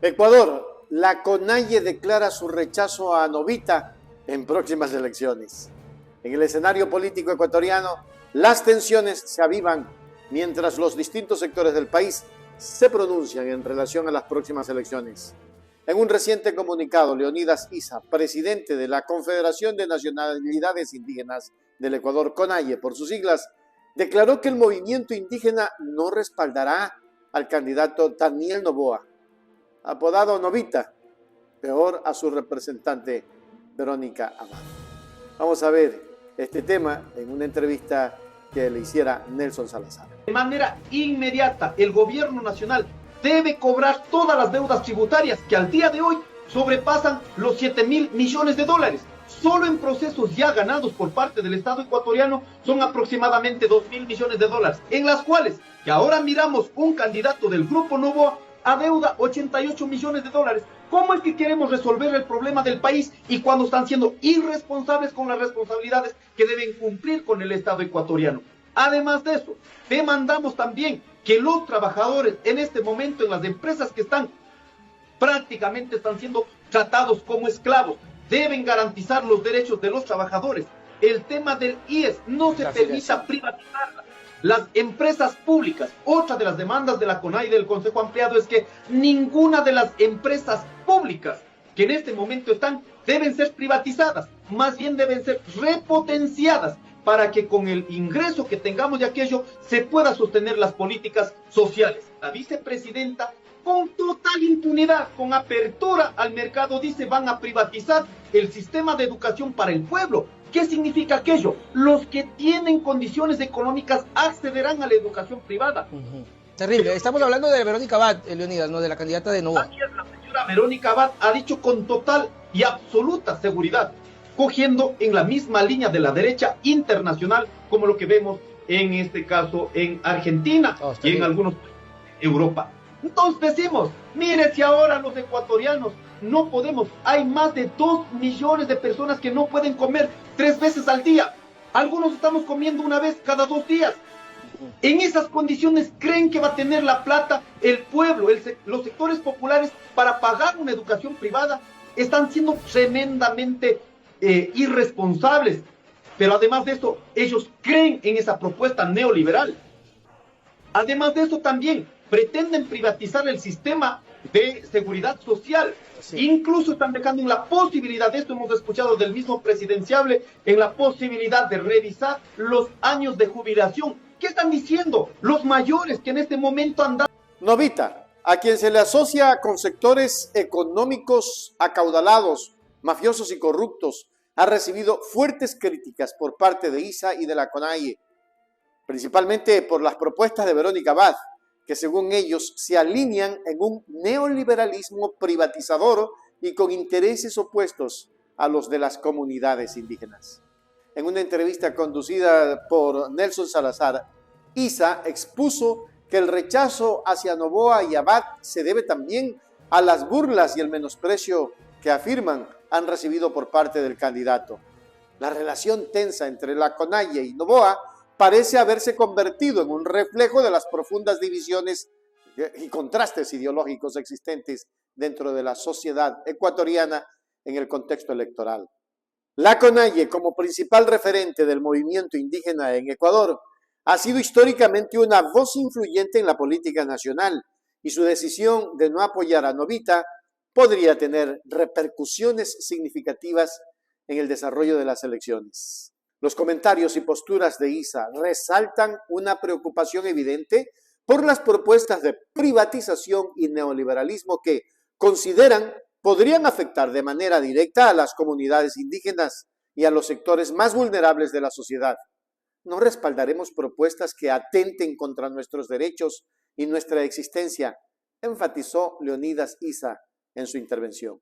Ecuador, la CONAIE declara su rechazo a Novita en próximas elecciones. En el escenario político ecuatoriano, las tensiones se avivan mientras los distintos sectores del país se pronuncian en relación a las próximas elecciones. En un reciente comunicado, Leonidas Issa, presidente de la Confederación de Nacionalidades Indígenas del Ecuador, CONAIE por sus siglas, declaró que el movimiento indígena no respaldará al candidato Daniel Noboa, apodado Novita, peor a su representante Verónica Abad. Vamos a ver este tema en una entrevista que le hiciera Nelson Salazar. De manera inmediata, el gobierno nacional debe cobrar todas las deudas tributarias que al día de hoy sobrepasan los 7.000 millones de dólares. Solo en procesos ya ganados por parte del Estado ecuatoriano son aproximadamente 2.000 millones de dólares, en las cuales que ahora miramos un candidato del Grupo Noboa adeuda 88 millones de dólares. ¿Cómo es que queremos resolver el problema del país y cuando están siendo irresponsables con las responsabilidades que deben cumplir con el Estado ecuatoriano? Además de eso, demandamos también que los trabajadores en este momento en las empresas que prácticamente están siendo tratados como esclavos, deben garantizar los derechos de los trabajadores. El tema del IES no se permita privatizarla. Las empresas públicas, otra de las demandas de la CONAIE y del Consejo Ampliado es que ninguna de las empresas públicas que en este momento están deben ser privatizadas, más bien deben ser repotenciadas para que con el ingreso que tengamos de aquello se pueda sostener las políticas sociales. La vicepresidenta, con total impunidad, con apertura al mercado, dice van a privatizar el sistema de educación para el pueblo. ¿Qué significa aquello? Los que tienen condiciones económicas accederán a la educación privada. Terrible. Estamos hablando de Verónica Abad, Leonidas, no de la candidata de Noboa. La señora Verónica Abad ha dicho con total y absoluta seguridad, cogiendo en la misma línea de la derecha internacional, como lo que vemos en este caso en Argentina y en algunos países de Europa. Entonces decimos, mire, si ahora los ecuatorianos no podemos, hay más de 2 millones de personas que no pueden comer 3 veces al día. Algunos estamos comiendo una vez cada 2 días. En esas condiciones, ¿creen que va a tener la plata el pueblo, los sectores populares para pagar una educación privada? Están siendo tremendamente irresponsables. Pero además de eso, ellos creen en esa propuesta neoliberal. Además de eso también pretenden privatizar el sistema de seguridad social. Sí. Incluso están dejando en la posibilidad, de esto hemos escuchado del mismo presidenciable, en la posibilidad de revisar los años de jubilación. ¿Qué están diciendo los mayores que en este momento andan? Novita, a quien se le asocia con sectores económicos acaudalados, mafiosos y corruptos, ha recibido fuertes críticas por parte de Issa y de la CONAIE, principalmente por las propuestas de Verónica Abad, que según ellos se alinean en un neoliberalismo privatizador y con intereses opuestos a los de las comunidades indígenas. En una entrevista conducida por Nelson Salazar, Issa expuso que el rechazo hacia Noboa y Abad se debe también a las burlas y el menosprecio que afirman han recibido por parte del candidato. La relación tensa entre la CONAIE y Noboa parece haberse convertido en un reflejo de las profundas divisiones y contrastes ideológicos existentes dentro de la sociedad ecuatoriana en el contexto electoral. La CONAIE, como principal referente del movimiento indígena en Ecuador, ha sido históricamente una voz influyente en la política nacional y su decisión de no apoyar a Novita podría tener repercusiones significativas en el desarrollo de las elecciones. Los comentarios y posturas de Issa resaltan una preocupación evidente por las propuestas de privatización y neoliberalismo que consideran podrían afectar de manera directa a las comunidades indígenas y a los sectores más vulnerables de la sociedad. No respaldaremos propuestas que atenten contra nuestros derechos y nuestra existencia, enfatizó Leonidas Issa en su intervención.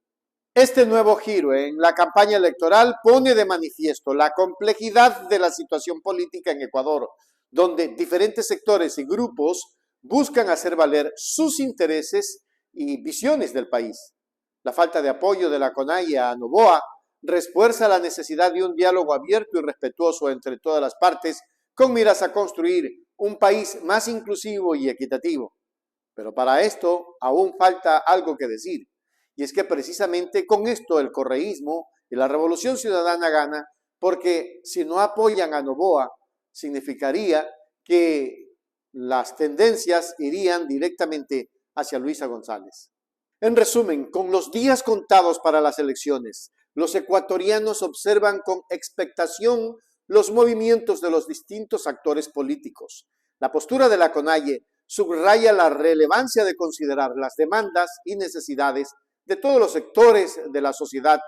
Este nuevo giro en la campaña electoral pone de manifiesto la complejidad de la situación política en Ecuador, donde diferentes sectores y grupos buscan hacer valer sus intereses y visiones del país. La falta de apoyo de la CONAIE a Noboa refuerza la necesidad de un diálogo abierto y respetuoso entre todas las partes con miras a construir un país más inclusivo y equitativo. Pero para esto aún falta algo que decir, y es que precisamente con esto el correísmo y la Revolución Ciudadana gana, porque si no apoyan a Noboa, significaría que las tendencias irían directamente hacia Luisa González. En resumen, con los días contados para las elecciones, los ecuatorianos observan con expectación los movimientos de los distintos actores políticos. La postura de la CONAIE subraya la relevancia de considerar las demandas y necesidades de todos los sectores de la sociedad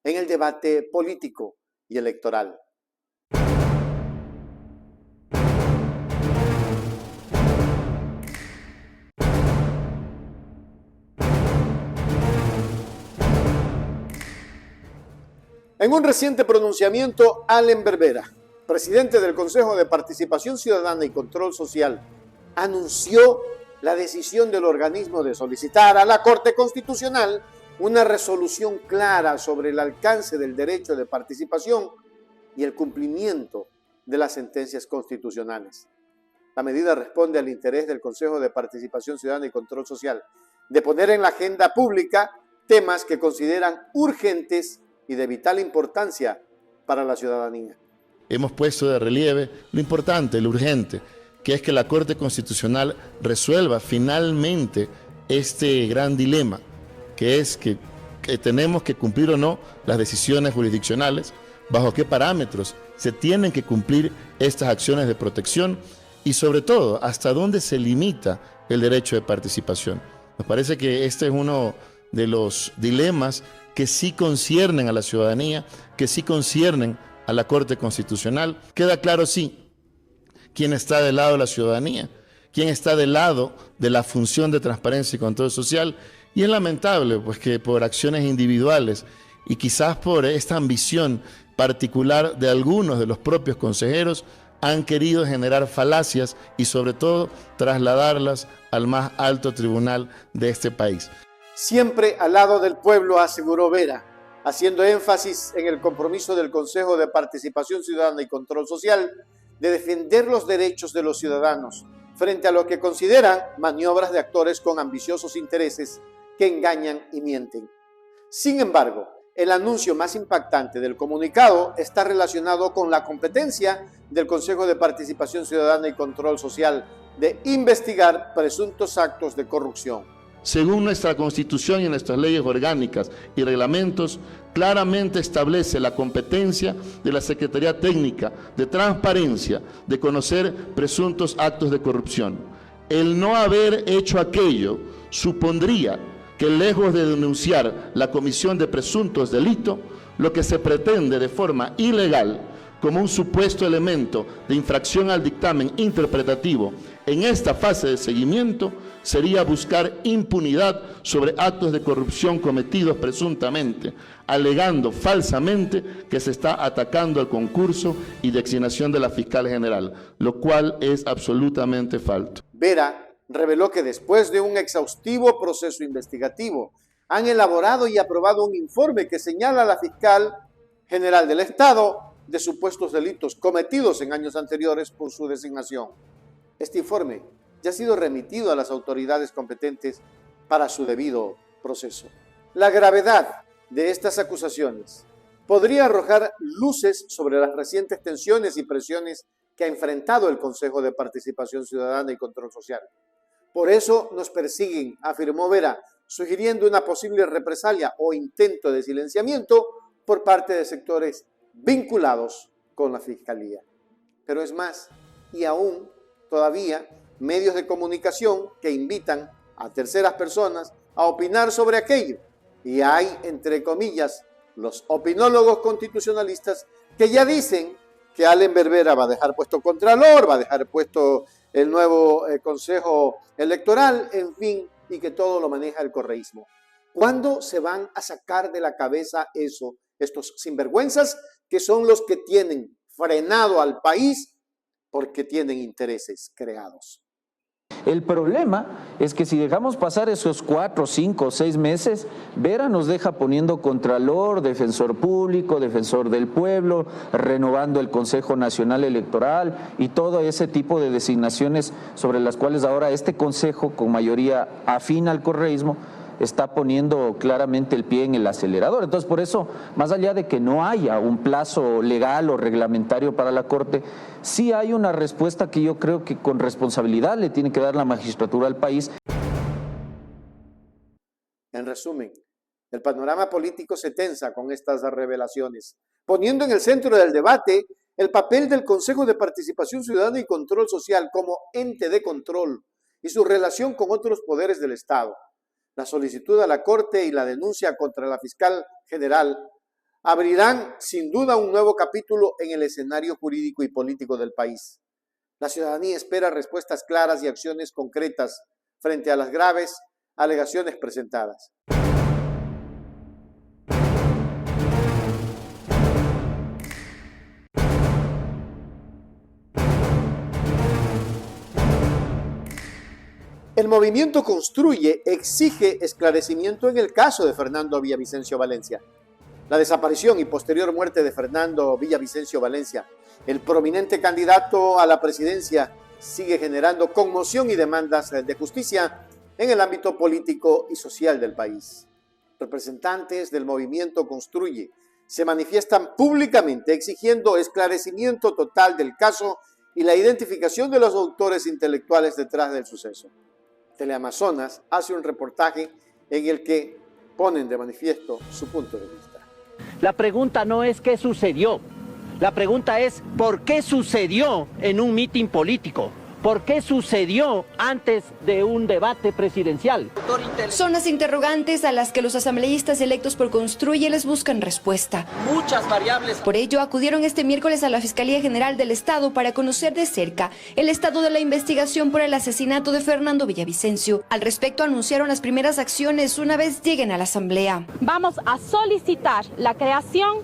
en el debate político y electoral. En un reciente pronunciamiento, Allen Berbera, presidente del Consejo de Participación Ciudadana y Control Social, anunció la decisión del organismo de solicitar a la Corte Constitucional una resolución clara sobre el alcance del derecho de participación y el cumplimiento de las sentencias constitucionales. La medida responde al interés del Consejo de Participación Ciudadana y Control Social de poner en la agenda pública temas que consideran urgentes y de vital importancia para la ciudadanía. Hemos puesto de relieve lo importante, lo urgente, que es que la Corte Constitucional resuelva finalmente este gran dilema, que es que tenemos que cumplir o no las decisiones jurisdiccionales, bajo qué parámetros se tienen que cumplir estas acciones de protección y sobre todo hasta dónde se limita el derecho de participación. Nos parece que este es uno de los dilemas que sí conciernen a la ciudadanía, que sí conciernen a la Corte Constitucional. Queda claro, sí, quién está del lado de la ciudadanía, quién está del lado de la función de transparencia y control social, y es lamentable pues, que por acciones individuales y quizás por esta ambición particular de algunos de los propios consejeros, han querido generar falacias y sobre todo trasladarlas al más alto tribunal de este país. Siempre al lado del pueblo, aseguró Vera, haciendo énfasis en el compromiso del Consejo de Participación Ciudadana y Control Social de defender los derechos de los ciudadanos frente a lo que consideran maniobras de actores con ambiciosos intereses que engañan y mienten. Sin embargo, el anuncio más impactante del comunicado está relacionado con la competencia del Consejo de Participación Ciudadana y Control Social de investigar presuntos actos de corrupción. Según nuestra Constitución y nuestras leyes orgánicas y reglamentos, claramente establece la competencia de la Secretaría Técnica de Transparencia de conocer presuntos actos de corrupción. El no haber hecho aquello supondría que, lejos de denunciar la comisión de presuntos delitos, lo que se pretende de forma ilegal, como un supuesto elemento de infracción al dictamen interpretativo en esta fase de seguimiento, sería buscar impunidad sobre actos de corrupción cometidos presuntamente, alegando falsamente que se está atacando el concurso y designación de la fiscal general, lo cual es absolutamente falso. Vera reveló que después de un exhaustivo proceso investigativo, han elaborado y aprobado un informe que señala a la fiscal general del Estado de supuestos delitos cometidos en años anteriores por su designación. Este informe ya ha sido remitido a las autoridades competentes para su debido proceso. La gravedad de estas acusaciones podría arrojar luces sobre las recientes tensiones y presiones que ha enfrentado el Consejo de Participación Ciudadana y Control Social. Por eso nos persiguen, afirmó Vera, sugiriendo una posible represalia o intento de silenciamiento por parte de sectores vinculados con la Fiscalía. Pero es más, y aún todavía, medios de comunicación que invitan a terceras personas a opinar sobre aquello. Y hay, entre comillas, los opinólogos constitucionalistas que ya dicen que Allen Berbera va a dejar puesto Contralor, va a dejar puesto el nuevo Consejo Electoral, en fin, y que todo lo maneja el correísmo. ¿Cuándo se van a sacar de la cabeza eso, estos sinvergüenzas que son los que tienen frenado al país porque tienen intereses creados? El problema es que si dejamos pasar esos 4, 5, 6 meses, Vera nos deja poniendo contralor, defensor público, defensor del pueblo, renovando el Consejo Nacional Electoral y todo ese tipo de designaciones sobre las cuales ahora este Consejo, con mayoría afín al correísmo, está poniendo claramente el pie en el acelerador. Entonces, por eso, más allá de que no haya un plazo legal o reglamentario para la Corte, sí hay una respuesta que yo creo que con responsabilidad le tiene que dar la magistratura al país. En resumen, el panorama político se tensa con estas revelaciones, poniendo en el centro del debate el papel del Consejo de Participación Ciudadana y Control Social como ente de control y su relación con otros poderes del Estado. La solicitud a la Corte y la denuncia contra la fiscal general abrirán sin duda un nuevo capítulo en el escenario jurídico y político del país. La ciudadanía espera respuestas claras y acciones concretas frente a las graves alegaciones presentadas. El movimiento Construye exige esclarecimiento en el caso de Fernando Villavicencio Valencia. La desaparición y posterior muerte de Fernando Villavicencio Valencia, el prominente candidato a la presidencia, sigue generando conmoción y demandas de justicia en el ámbito político y social del país. Representantes del movimiento Construye se manifiestan públicamente exigiendo esclarecimiento total del caso y la identificación de los autores intelectuales detrás del suceso. Teleamazonas hace un reportaje en el que ponen de manifiesto su punto de vista. La pregunta no es qué sucedió, la pregunta es por qué sucedió en un mitin político, por qué sucedió antes de un debate presidencial. Son las interrogantes a las que los asambleístas electos por Construye les buscan respuesta. Muchas variables. Por ello, acudieron este miércoles a la Fiscalía General del Estado para conocer de cerca el estado de la investigación por el asesinato de Fernando Villavicencio. Al respecto, anunciaron las primeras acciones una vez lleguen a la Asamblea. Vamos a solicitar la creación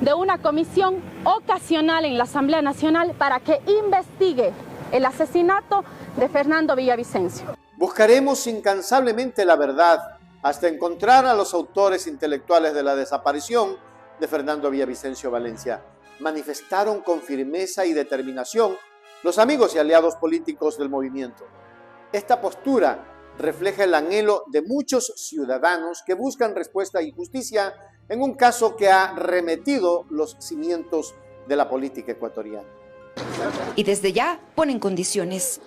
de una comisión ocasional en la Asamblea Nacional para que investigue el asesinato de Fernando Villavicencio. Buscaremos incansablemente la verdad hasta encontrar a los autores intelectuales de la desaparición de Fernando Villavicencio Valencia. Manifestaron con firmeza y determinación los amigos y aliados políticos del movimiento. Esta postura refleja el anhelo de muchos ciudadanos que buscan respuesta y justicia en un caso que ha remetido los cimientos de la política ecuatoriana. Y desde ya ponen condiciones.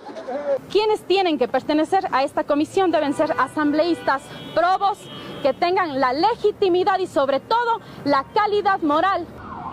Quienes tienen que pertenecer a esta comisión deben ser asambleístas probos, que tengan la legitimidad y sobre todo la calidad moral.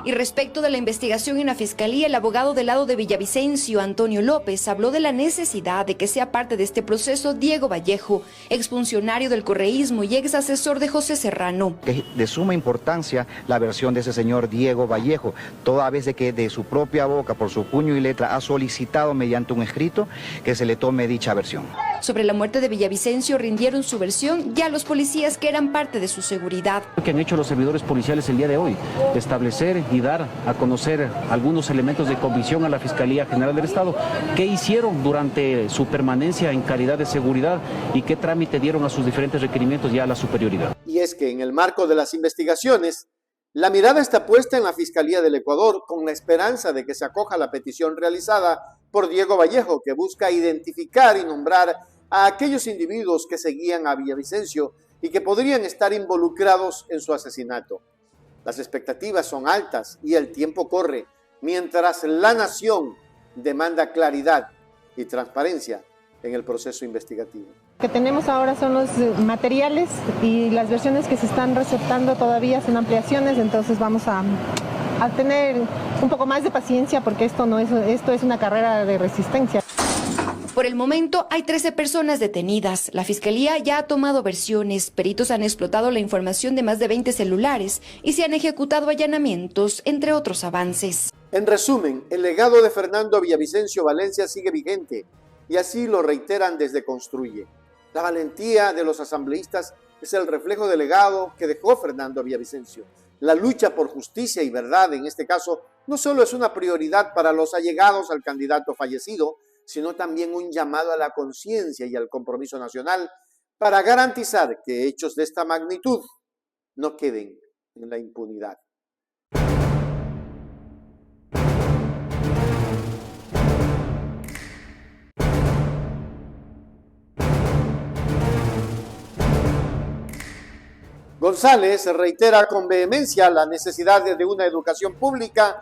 Y respecto de la investigación en la Fiscalía, el abogado del lado de Villavicencio, Antonio López, habló de la necesidad de que sea parte de este proceso Diego Vallejo, exfuncionario del correísmo y ex asesor de José Serrano. Es de suma importancia la versión de ese señor Diego Vallejo, toda vez de que de su propia boca, por su puño y letra, ha solicitado mediante un escrito que se le tome dicha versión. Sobre la muerte de Villavicencio rindieron su versión ya los policías que eran parte de su seguridad. Lo que han hecho los servidores policiales el día de hoy, establecer y dar a conocer algunos elementos de convicción a la Fiscalía General del Estado, qué hicieron durante su permanencia en calidad de seguridad y qué trámite dieron a sus diferentes requerimientos ya a la superioridad. Y es que en el marco de las investigaciones, la mirada está puesta en la Fiscalía del Ecuador con la esperanza de que se acoja la petición realizada por Diego Vallejo, que busca identificar y nombrar a aquellos individuos que seguían a Villavicencio y que podrían estar involucrados en su asesinato. Las expectativas son altas y el tiempo corre, mientras la nación demanda claridad y transparencia en el proceso investigativo. Lo que tenemos ahora son los materiales y las versiones que se están receptando todavía son ampliaciones, entonces vamos a tener un poco más de paciencia porque esto es una carrera de resistencia. Por el momento hay 13 personas detenidas. La Fiscalía ya ha tomado versiones, peritos han explotado la información de más de 20 celulares y se han ejecutado allanamientos, entre otros avances. En resumen, el legado de Fernando Villavicencio Valencia sigue vigente y así lo reiteran desde Construye. La valentía de los asambleístas es el reflejo del legado que dejó Fernando Villavicencio. La lucha por justicia y verdad, en este caso, no solo es una prioridad para los allegados al candidato fallecido, sino también un llamado a la conciencia y al compromiso nacional para garantizar que hechos de esta magnitud no queden en la impunidad. González reitera con vehemencia la necesidad de una educación pública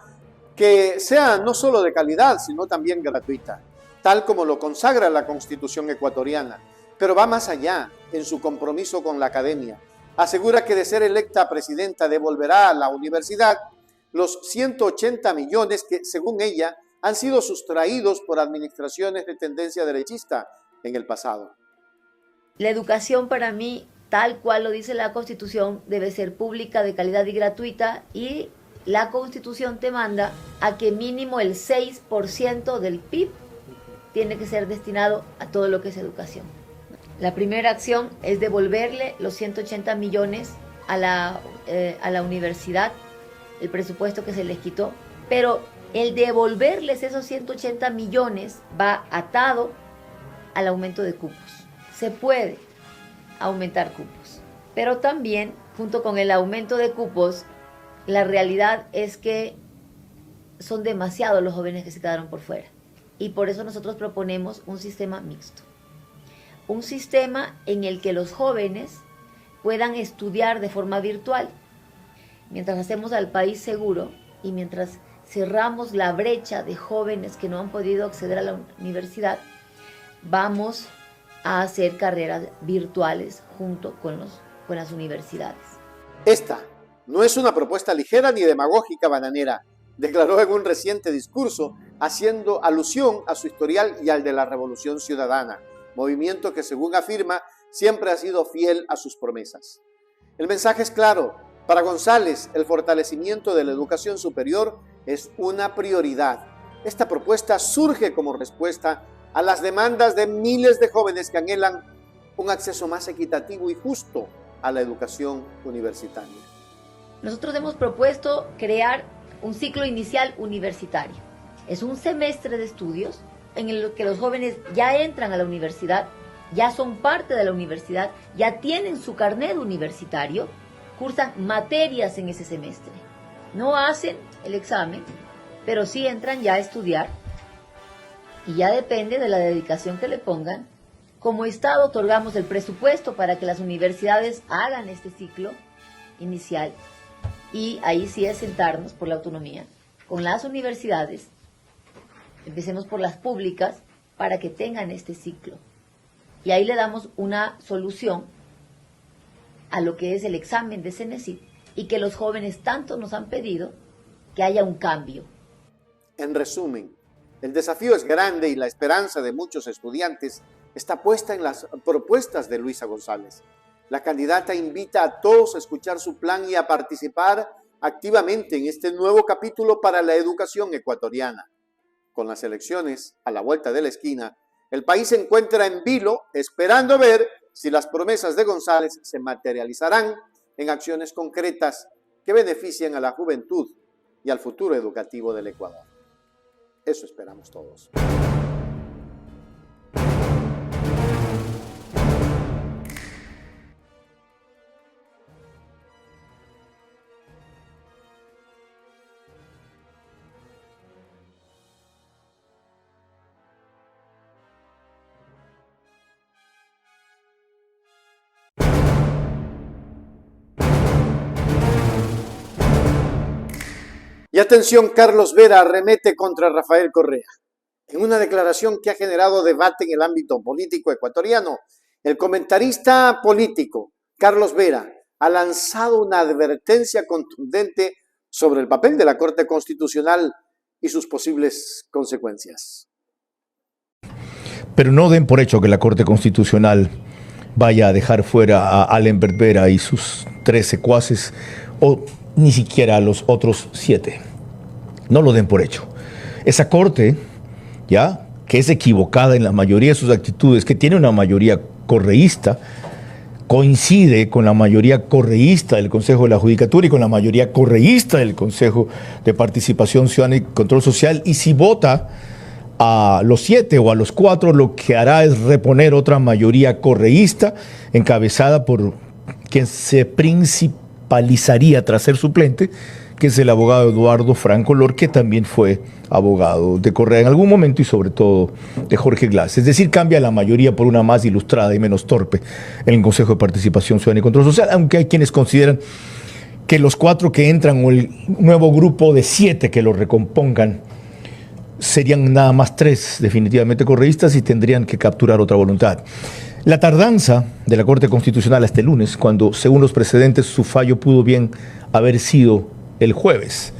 que sea no solo de calidad, sino también gratuita, tal como lo consagra la Constitución ecuatoriana, pero va más allá en su compromiso con la academia. Asegura que de ser electa presidenta devolverá a la universidad los 180 millones que, según ella, han sido sustraídos por administraciones de tendencia derechista en el pasado. La educación para mí, tal cual lo dice la Constitución, debe ser pública, de calidad y gratuita, y la Constitución te manda a que mínimo el 6% del PIB tiene que ser destinado a todo lo que es educación. La primera acción es devolverle los 180 millones a la universidad, el presupuesto que se les quitó, pero el devolverles esos 180 millones va atado al aumento de cupos. Se puede aumentar cupos, pero también junto con el aumento de cupos, la realidad es que son demasiados los jóvenes que se quedaron por fuera, y por eso nosotros proponemos un sistema mixto, un sistema en el que los jóvenes puedan estudiar de forma virtual, mientras hacemos al país seguro y mientras cerramos la brecha de jóvenes que no han podido acceder a la universidad. Vamos a hacer carreras virtuales junto con las universidades. Esta no es una propuesta ligera ni demagógica bananera, declaró en un reciente discurso, haciendo alusión a su historial y al de la Revolución Ciudadana, movimiento que, según afirma, siempre ha sido fiel a sus promesas. El mensaje es claro: para González, el fortalecimiento de la educación superior es una prioridad. Esta propuesta surge como respuesta a las demandas de miles de jóvenes que anhelan un acceso más equitativo y justo a la educación universitaria. Nosotros hemos propuesto crear un ciclo inicial universitario. Es un semestre de estudios en el que los jóvenes ya entran a la universidad, ya son parte de la universidad, ya tienen su carnet universitario, cursan materias en ese semestre. No hacen el examen, pero sí entran ya a estudiar, y ya depende de la dedicación que le pongan. Como Estado otorgamos el presupuesto para que las universidades hagan este ciclo inicial, y ahí sí es sentarnos por la autonomía con las universidades. Empecemos por las públicas para que tengan este ciclo, y ahí le damos una solución a lo que es el examen de CENESID, y que los jóvenes tanto nos han pedido que haya un cambio. En resumen, el desafío es grande y la esperanza de muchos estudiantes está puesta en las propuestas de Luisa González. La candidata invita a todos a escuchar su plan y a participar activamente en este nuevo capítulo para la educación ecuatoriana. Con las elecciones a la vuelta de la esquina, el país se encuentra en vilo, esperando ver si las promesas de González se materializarán en acciones concretas que beneficien a la juventud y al futuro educativo del Ecuador. Eso esperamos todos. Y atención, Carlos Vera arremete contra Rafael Correa. En una declaración que ha generado debate en el ámbito político ecuatoriano, el comentarista político Carlos Vera ha lanzado una advertencia contundente sobre el papel de la Corte Constitucional y sus posibles consecuencias. Pero no den por hecho que la Corte Constitucional vaya a dejar fuera a Alembert Vera y sus 3 secuaces, o ni siquiera a los otros 7. No lo den por hecho. Esa Corte, ya, que es equivocada en la mayoría de sus actitudes, que tiene una mayoría correísta, coincide con la mayoría correísta del Consejo de la Judicatura y con la mayoría correísta del Consejo de Participación Ciudadana y Control Social, y si vota a los 7 o a los 4, lo que hará es reponer otra mayoría correísta encabezada por quien se principalizaría tras ser suplente, que es el abogado Eduardo Franco Lor, que también fue abogado de Correa en algún momento y sobre todo de Jorge Glass. Es decir, cambia la mayoría por una más ilustrada y menos torpe en el Consejo de Participación Ciudadana y Control Social, aunque hay quienes consideran que los 4 que entran o el nuevo grupo de 7 que lo recompongan serían nada más 3 definitivamente correístas y tendrían que capturar otra voluntad. La tardanza de la Corte Constitucional hasta el lunes, cuando según los precedentes su fallo pudo bien haber sido el jueves,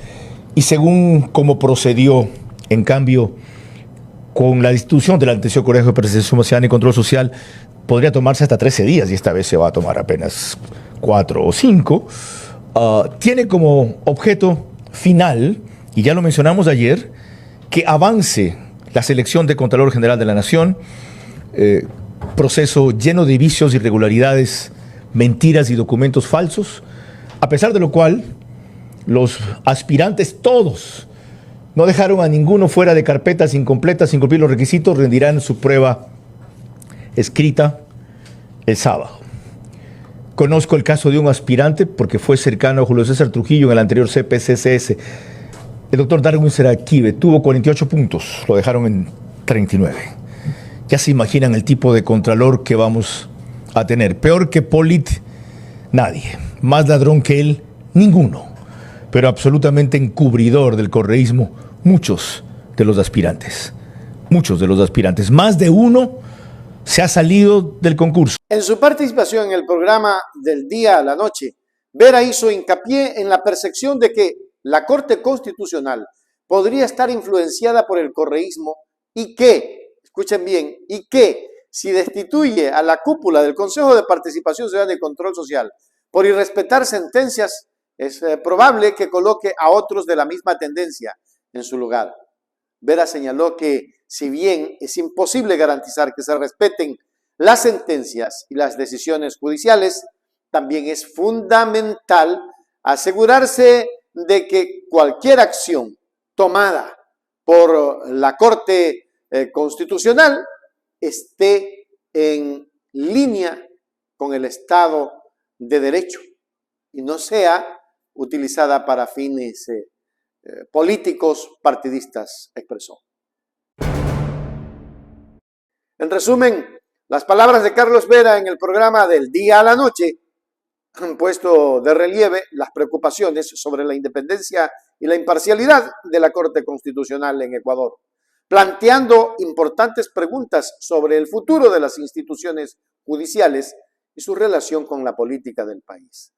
y según cómo procedió, en cambio, con la destitución del anterior Colegio de Participación Ciudadana y Control Social, podría tomarse hasta 13 días, y esta vez se va a tomar apenas 4 o 5, tiene como objeto final, y ya lo mencionamos ayer, que avance la selección de Contralor General de la Nación, proceso lleno de vicios, irregularidades, mentiras y documentos falsos, a pesar de lo cual los aspirantes todos no dejaron a ninguno fuera de carpetas incompletas sin cumplir los requisitos, rendirán su prueba escrita el sábado. Conozco el caso de un aspirante porque fue cercano a Julio César Trujillo en el anterior CPCCS. El doctor Darwin Seraquive tuvo 48 puntos, lo dejaron en 39. Ya se imaginan el tipo de contralor que vamos a tener. Peor que Polit, nadie. Más ladrón que él, ninguno. Pero absolutamente encubridor del correísmo, muchos de los aspirantes. Muchos de los aspirantes. Más de uno se ha salido del concurso. En su participación en el programa Del Día a la Noche, Vera hizo hincapié en la percepción de que la Corte Constitucional podría estar influenciada por el correísmo y que, escuchen bien, y que si destituye a la cúpula del Consejo de Participación Ciudadana y Control Social por irrespetar sentencias, es probable que coloque a otros de la misma tendencia en su lugar. Vera señaló que si bien es imposible garantizar que se respeten las sentencias y las decisiones judiciales, también es fundamental asegurarse de que cualquier acción tomada por la Corte Constitucional esté en línea con el Estado de Derecho y no sea utilizada para fines políticos partidistas, expresó. En resumen, las palabras de Carlos Vera en el programa Del Día a la Noche han puesto de relieve las preocupaciones sobre la independencia y la imparcialidad de la Corte Constitucional en Ecuador, planteando importantes preguntas sobre el futuro de las instituciones judiciales y su relación con la política del país.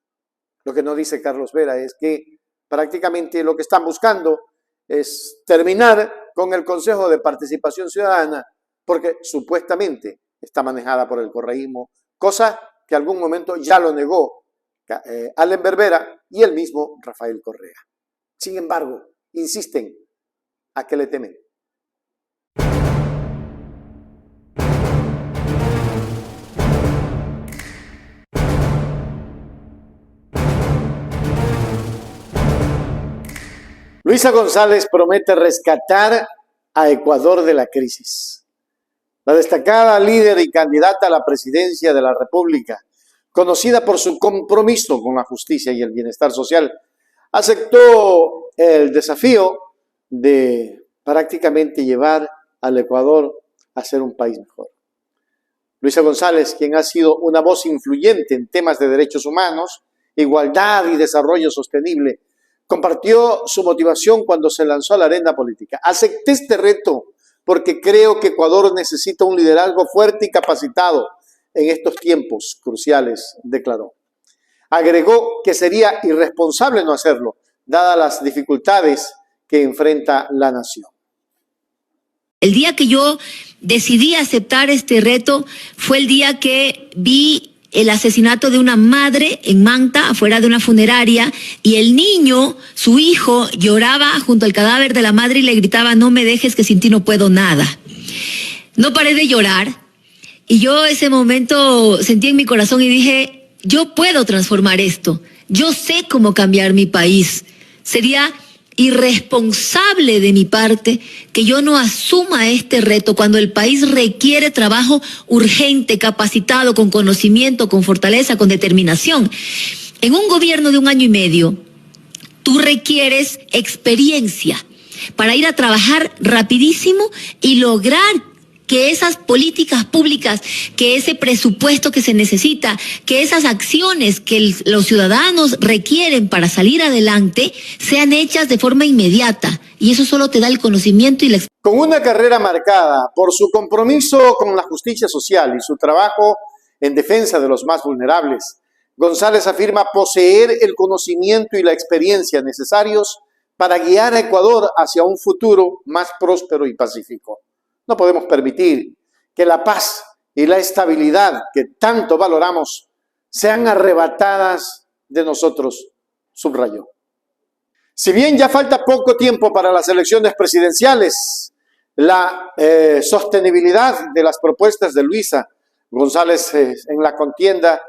Lo que no dice Carlos Vera es que prácticamente lo que están buscando es terminar con el Consejo de Participación Ciudadana porque supuestamente está manejada por el correísmo, cosa que algún momento ya lo negó Allen Berbera y el mismo Rafael Correa. Sin embargo, insisten, ¿a qué le temen? Luisa González promete rescatar a Ecuador de la crisis. La destacada líder y candidata a la presidencia de la República, conocida por su compromiso con la justicia y el bienestar social, aceptó el desafío de prácticamente llevar al Ecuador a ser un país mejor. Luisa González, quien ha sido una voz influyente en temas de derechos humanos, igualdad y desarrollo sostenible, compartió su motivación cuando se lanzó a la arena política. Acepté este reto porque creo que Ecuador necesita un liderazgo fuerte y capacitado en estos tiempos cruciales, declaró. Agregó que sería irresponsable no hacerlo, dadas las dificultades que enfrenta la nación. El día que yo decidí aceptar este reto fue el día que vi el asesinato de una madre en Manta, afuera de una funeraria, y el niño, su hijo, lloraba junto al cadáver de la madre y le gritaba: no me dejes, que sin ti no puedo nada. No paré de llorar, y yo ese momento sentí en mi corazón y dije: yo puedo transformar esto, yo sé cómo cambiar mi país. Sería irresponsable de mi parte que yo no asuma este reto cuando el país requiere trabajo urgente, capacitado, con conocimiento, con fortaleza, con determinación. En un gobierno de 1 año y medio, tú requieres experiencia para ir a trabajar rapidísimo y lograr que esas políticas públicas, que ese presupuesto que se necesita, que esas acciones que los ciudadanos requieren para salir adelante sean hechas de forma inmediata. Y eso solo te da el conocimiento y la experiencia. Con una carrera marcada por su compromiso con la justicia social y su trabajo en defensa de los más vulnerables, González afirma poseer el conocimiento y la experiencia necesarios para guiar a Ecuador hacia un futuro más próspero y pacífico. No podemos permitir que la paz y la estabilidad que tanto valoramos sean arrebatadas de nosotros, subrayó. Si bien ya falta poco tiempo para las elecciones presidenciales, la sostenibilidad de las propuestas de Luisa González en la contienda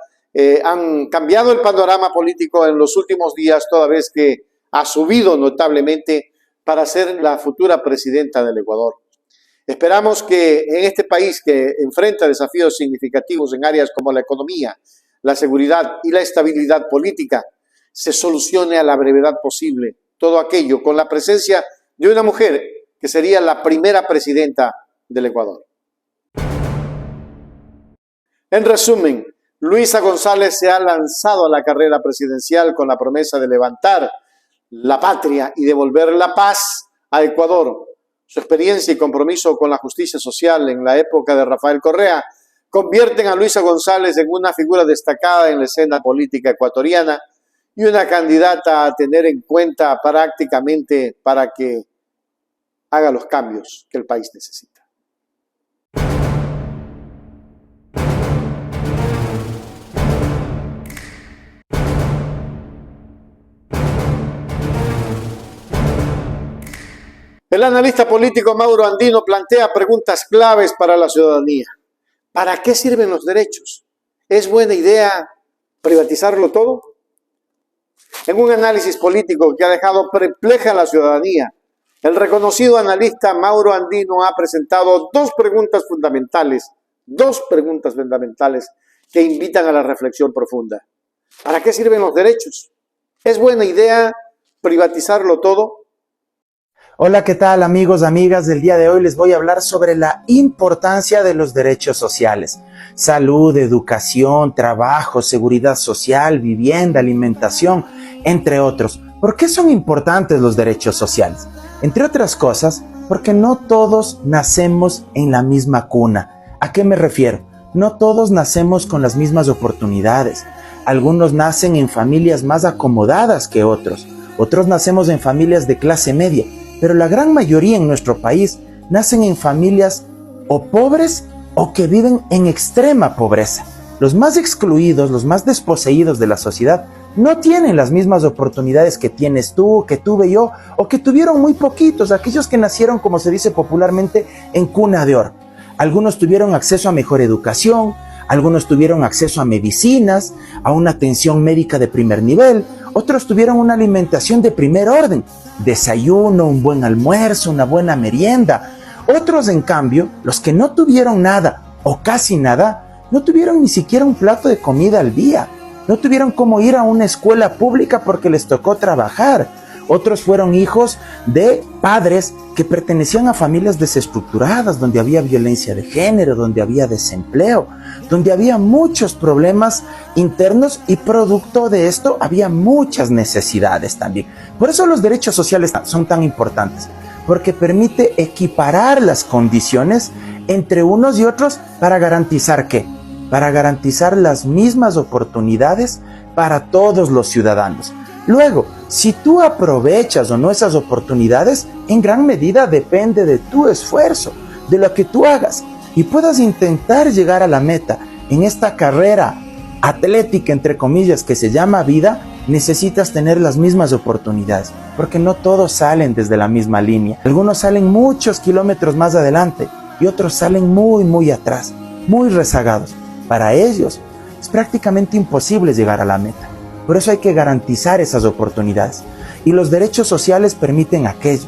han cambiado el panorama político en los últimos días, toda vez que ha subido notablemente para ser la futura presidenta del Ecuador. Esperamos que en este país que enfrenta desafíos significativos en áreas como la economía, la seguridad y la estabilidad política, se solucione a la brevedad posible todo aquello con la presencia de una mujer que sería la primera presidenta del Ecuador. En resumen, Luisa González se ha lanzado a la carrera presidencial con la promesa de levantar la patria y devolver la paz a Ecuador. Su experiencia y compromiso con la justicia social en la época de Rafael Correa convierten a Luisa González en una figura destacada en la escena política ecuatoriana y una candidata a tener en cuenta prácticamente para que haga los cambios que el país necesita. El analista político Mauro Andino plantea preguntas claves para la ciudadanía. ¿Para qué sirven los derechos? ¿Es buena idea privatizarlo todo? En un análisis político que ha dejado perpleja a la ciudadanía, el reconocido analista Mauro Andino ha presentado dos preguntas fundamentales que invitan a la reflexión profunda. ¿Para qué sirven los derechos? ¿Es buena idea privatizarlo todo? Hola, ¿qué tal amigos, amigas? Del día de hoy les voy a hablar sobre la importancia de los derechos sociales. Salud, educación, trabajo, seguridad social, vivienda, alimentación, entre otros. ¿Por qué son importantes los derechos sociales? Entre otras cosas, porque no todos nacemos en la misma cuna. ¿A qué me refiero? No todos nacemos con las mismas oportunidades. Algunos nacen en familias más acomodadas que otros. Otros nacemos en familias de clase media. Pero la gran mayoría en nuestro país nacen en familias o pobres o que viven en extrema pobreza. Los más excluidos, los más desposeídos de la sociedad no tienen las mismas oportunidades que tienes tú, que tuve yo, o que tuvieron muy poquitos, aquellos que nacieron, como se dice popularmente, en cuna de oro. Algunos tuvieron acceso a mejor educación, algunos tuvieron acceso a medicinas, a una atención médica de primer nivel, otros tuvieron una alimentación de primer orden, desayuno, un buen almuerzo, una buena merienda. Otros, en cambio, los que no tuvieron nada o casi nada, no tuvieron ni siquiera un plato de comida al día. No tuvieron cómo ir a una escuela pública porque les tocó trabajar. Otros fueron hijos de padres que pertenecían a familias desestructuradas, donde había violencia de género, donde había desempleo, donde había muchos problemas internos y producto de esto había muchas necesidades también. Por eso los derechos sociales son tan importantes, porque permite equiparar las condiciones entre unos y otros para garantizar ¿qué? Para garantizar las mismas oportunidades para todos los ciudadanos. Luego, si tú aprovechas o no esas oportunidades, en gran medida depende de tu esfuerzo, de lo que tú hagas y puedas intentar llegar a la meta. En esta carrera atlética, entre comillas, que se llama vida, necesitas tener las mismas oportunidades, porque no todos salen desde la misma línea. Algunos salen muchos kilómetros más adelante y otros salen muy atrás, muy rezagados. Para ellos es prácticamente imposible llegar a la meta. Por eso hay que garantizar esas oportunidades. Y los derechos sociales permiten aquello,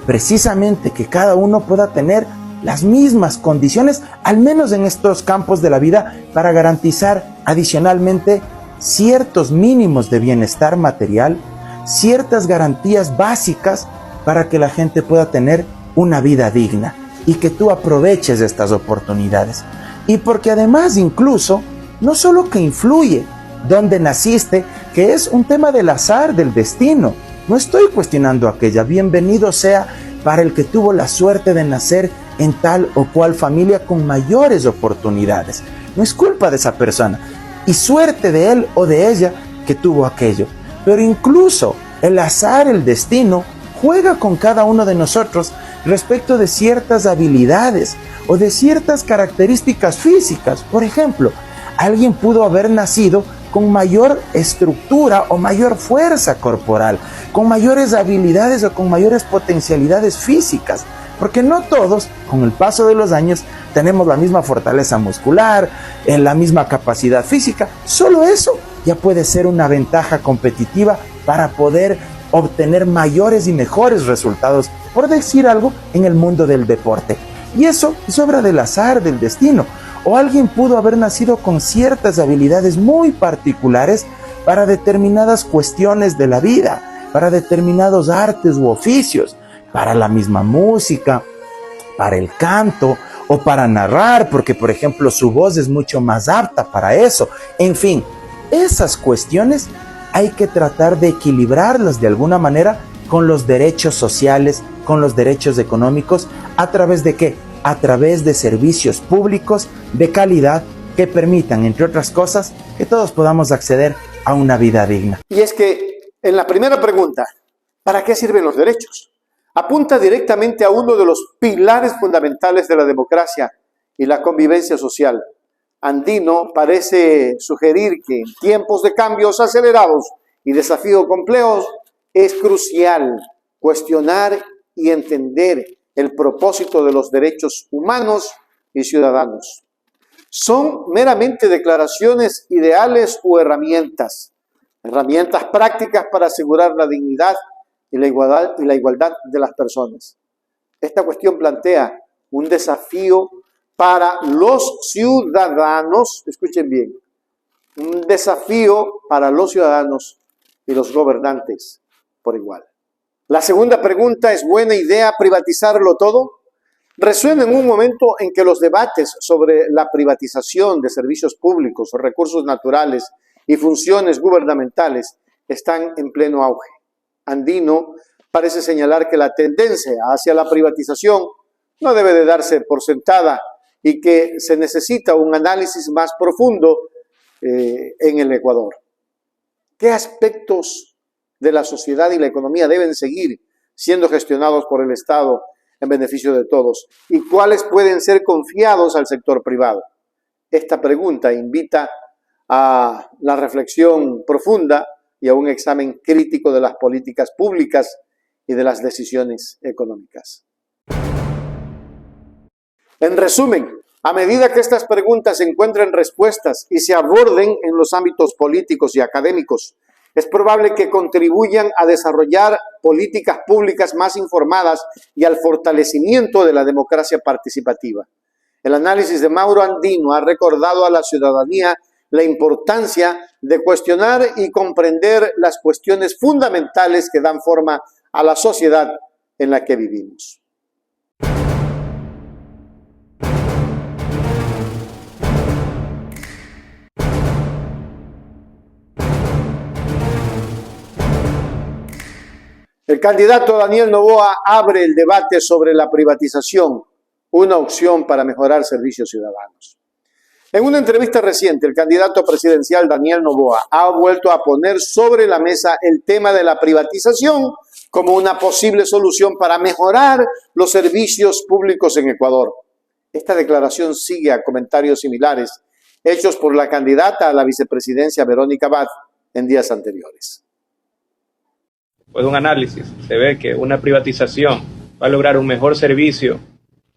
precisamente que cada uno pueda tener las mismas condiciones, al menos en estos campos de la vida, para garantizar adicionalmente ciertos mínimos de bienestar material, ciertas garantías básicas para que la gente pueda tener una vida digna y que tú aproveches estas oportunidades. Y porque además incluso, no solo que influye dónde naciste, que es un tema del azar, del destino, no estoy cuestionando aquella, bienvenido sea para el que tuvo la suerte de nacer en tal o cual familia con mayores oportunidades. No es culpa de esa persona y suerte de él o de ella que tuvo aquello. Pero incluso el azar, el destino, juega con cada uno de nosotros respecto de ciertas habilidades o de ciertas características físicas. Por ejemplo, alguien pudo haber nacido con mayor estructura o mayor fuerza corporal, con mayores habilidades o con mayores potencialidades físicas, porque no todos, con el paso de los años, tenemos la misma fortaleza muscular, la misma capacidad física. Solo eso ya puede ser una ventaja competitiva para poder obtener mayores y mejores resultados, por decir algo, en el mundo del deporte. Y eso es obra del azar, del destino. O alguien pudo haber nacido con ciertas habilidades muy particulares para determinadas cuestiones de la vida, para determinados artes u oficios, para la misma música, para el canto o para narrar, porque por ejemplo su voz es mucho más apta para eso. En fin, esas cuestiones hay que tratar de equilibrarlas de alguna manera con los derechos sociales, con los derechos económicos. ¿A través de qué? A través de servicios públicos de calidad que permitan, entre otras cosas, que todos podamos acceder a una vida digna. Y es que en la primera pregunta, ¿para qué sirven los derechos?, apunta directamente a uno de los pilares fundamentales de la democracia y la convivencia social. Andino parece sugerir que en tiempos de cambios acelerados y desafíos complejos es crucial cuestionar y entender el propósito de los derechos humanos y ciudadanos. Son meramente declaraciones ideales o herramientas prácticas para asegurar la dignidad y la igualdad de las personas. Esta cuestión plantea un desafío para los ciudadanos, escuchen bien, un desafío para los ciudadanos y los gobernantes por igual. La segunda pregunta, ¿es buena idea privatizarlo todo? Resuena en un momento en que los debates sobre la privatización de servicios públicos, recursos naturales y funciones gubernamentales están en pleno auge. Andino parece señalar que la tendencia hacia la privatización no debe de darse por sentada y que se necesita un análisis más profundo en el Ecuador. ¿Qué aspectos de la sociedad y la economía deben seguir siendo gestionados por el Estado en beneficio de todos? ¿Y cuáles pueden ser confiados al sector privado? Esta pregunta invita a la reflexión profunda y a un examen crítico de las políticas públicas y de las decisiones económicas. En resumen, a medida que estas preguntas encuentren respuestas y se aborden en los ámbitos políticos y académicos, es probable que contribuyan a desarrollar políticas públicas más informadas y al fortalecimiento de la democracia participativa. El análisis de Mauro Andino ha recordado a la ciudadanía la importancia de cuestionar y comprender las cuestiones fundamentales que dan forma a la sociedad en la que vivimos. El candidato Daniel Noboa abre el debate sobre la privatización, una opción para mejorar servicios ciudadanos. En una entrevista reciente, el candidato presidencial Daniel Noboa ha vuelto a poner sobre la mesa el tema de la privatización como una posible solución para mejorar los servicios públicos en Ecuador. Esta declaración sigue a comentarios similares hechos por la candidata a la vicepresidencia Verónica Abad en días anteriores. Pues un análisis, se ve que una privatización va a lograr un mejor servicio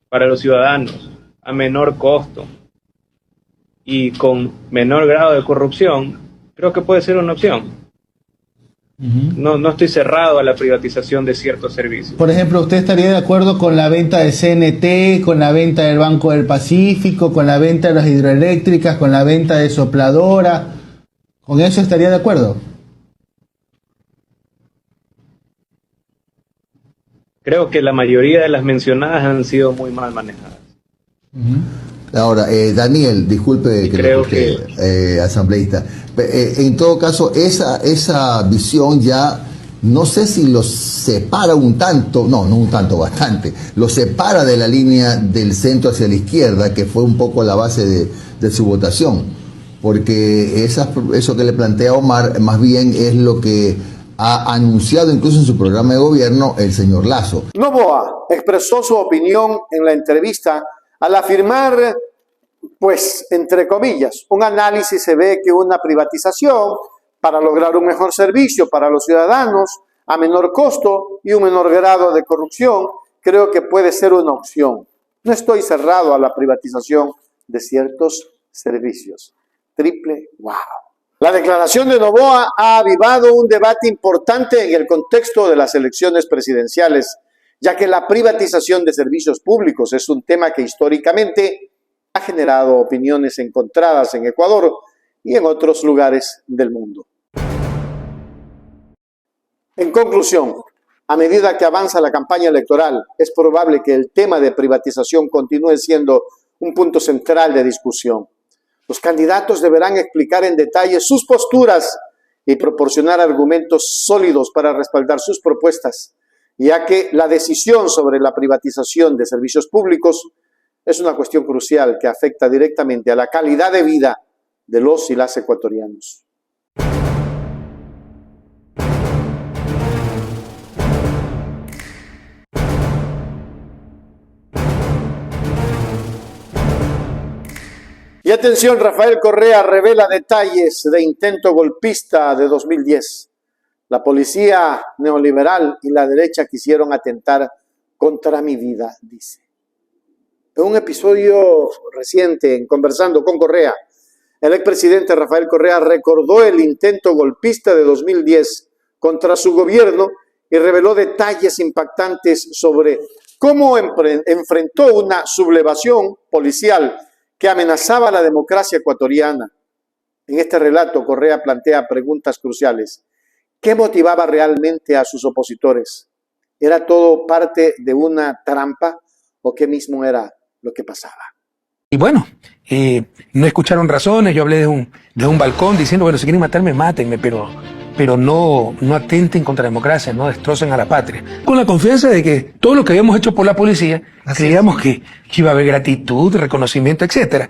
para los ciudadanos a menor costo y con menor grado de corrupción. Creo que puede ser una opción. No estoy cerrado a la privatización de ciertos servicios. Por ejemplo, ¿usted estaría de acuerdo con la venta de CNT, con la venta del Banco del Pacífico, con la venta de las hidroeléctricas, con la venta de Sopladora? ¿Con eso estaría de acuerdo? Creo que la mayoría de las mencionadas han sido muy mal manejadas. Ahora, Daniel, disculpe que creo lo escuche, asambleísta. En todo caso, esa visión ya, no sé si los separa un tanto, no un tanto, bastante, los separa de la línea del centro hacia la izquierda, que fue un poco la base de su votación. Porque eso que le plantea Omar, más bien es lo que ha anunciado incluso en su programa de gobierno el señor Lasso. Noboa expresó su opinión en la entrevista al afirmar, pues, entre comillas, un análisis se ve que una privatización para lograr un mejor servicio para los ciudadanos a menor costo y un menor grado de corrupción, creo que puede ser una opción. No estoy cerrado a la privatización de ciertos servicios. Triple wow. La declaración de Noboa ha avivado un debate importante en el contexto de las elecciones presidenciales, ya que la privatización de servicios públicos es un tema que históricamente ha generado opiniones encontradas en Ecuador y en otros lugares del mundo. En conclusión, a medida que avanza la campaña electoral, es probable que el tema de privatización continúe siendo un punto central de discusión. Los candidatos deberán explicar en detalle sus posturas y proporcionar argumentos sólidos para respaldar sus propuestas, ya que la decisión sobre la privatización de servicios públicos es una cuestión crucial que afecta directamente a la calidad de vida de los y las ecuatorianos. Y atención, Rafael Correa revela detalles de intento golpista de 2010. La policía neoliberal y la derecha quisieron atentar contra mi vida, dice. En un episodio reciente, en Conversando con Correa, el expresidente Rafael Correa recordó el intento golpista de 2010 contra su gobierno y reveló detalles impactantes sobre cómo enfrentó una sublevación policial que amenazaba a la democracia ecuatoriana. En este relato, Correa plantea preguntas cruciales. ¿Qué motivaba realmente a sus opositores? ¿Era todo parte de una trampa o qué mismo era lo que pasaba? Y bueno, no escucharon razones, yo hablé de un balcón diciendo, bueno, si quieren matarme, mátenme, pero no atenten contra la democracia, no destrocen a la patria. Con la confianza de que todo lo que habíamos hecho por la policía, creíamos que iba a haber gratitud, reconocimiento, etcétera.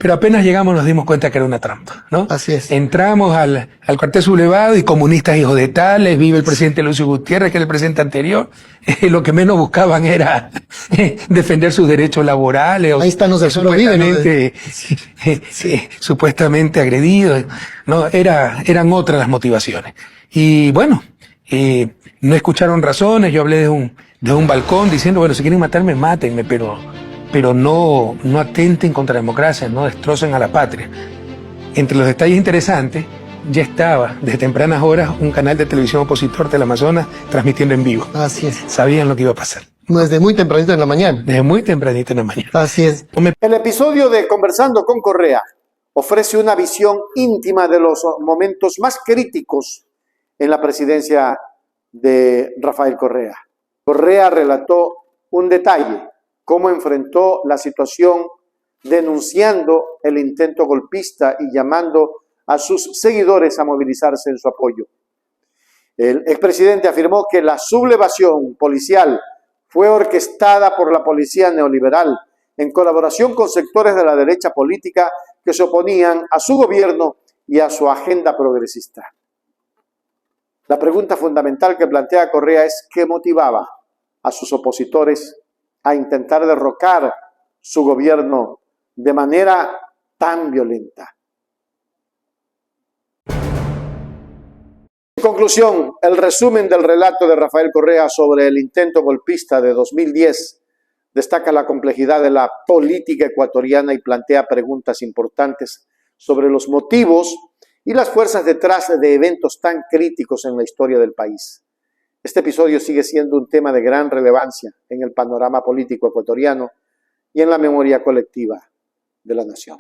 Pero apenas llegamos nos dimos cuenta que era una trampa, ¿no? Así es. Entramos al cuartel sublevado y comunistas hijos de tales, vive el presidente Lucio Gutiérrez, que era el presidente anterior. Lo que menos buscaban era defender sus derechos laborales. Ahí están los del Solo Vive, ¿no? Supuestamente agredidos. No, eran otras las motivaciones. Y bueno, no escucharon razones, yo hablé de un balcón diciendo, bueno, si quieren matarme, mátenme, pero no atenten contra la democracia, no destrocen a la patria. Entre los detalles interesantes, ya estaba desde tempranas horas un canal de televisión opositor del Amazonas transmitiendo en vivo. Así es. Sabían lo que iba a pasar. Desde muy tempranito en la mañana. Desde muy tempranito en la mañana. Así es. El episodio de Conversando con Correa ofrece una visión íntima de los momentos más críticos en la presidencia de Rafael Correa. Correa relató un detalle, cómo enfrentó la situación denunciando el intento golpista y llamando a sus seguidores a movilizarse en su apoyo. El expresidente afirmó que la sublevación policial fue orquestada por la policía neoliberal en colaboración con sectores de la derecha política que se oponían a su gobierno y a su agenda progresista. La pregunta fundamental que plantea Correa es ¿qué motivaba a sus opositores a intentar derrocar su gobierno de manera tan violenta? En conclusión, el resumen del relato de Rafael Correa sobre el intento golpista de 2010 destaca la complejidad de la política ecuatoriana y plantea preguntas importantes sobre los motivos y las fuerzas detrás de eventos tan críticos en la historia del país. Este episodio sigue siendo un tema de gran relevancia en el panorama político ecuatoriano y en la memoria colectiva de la nación.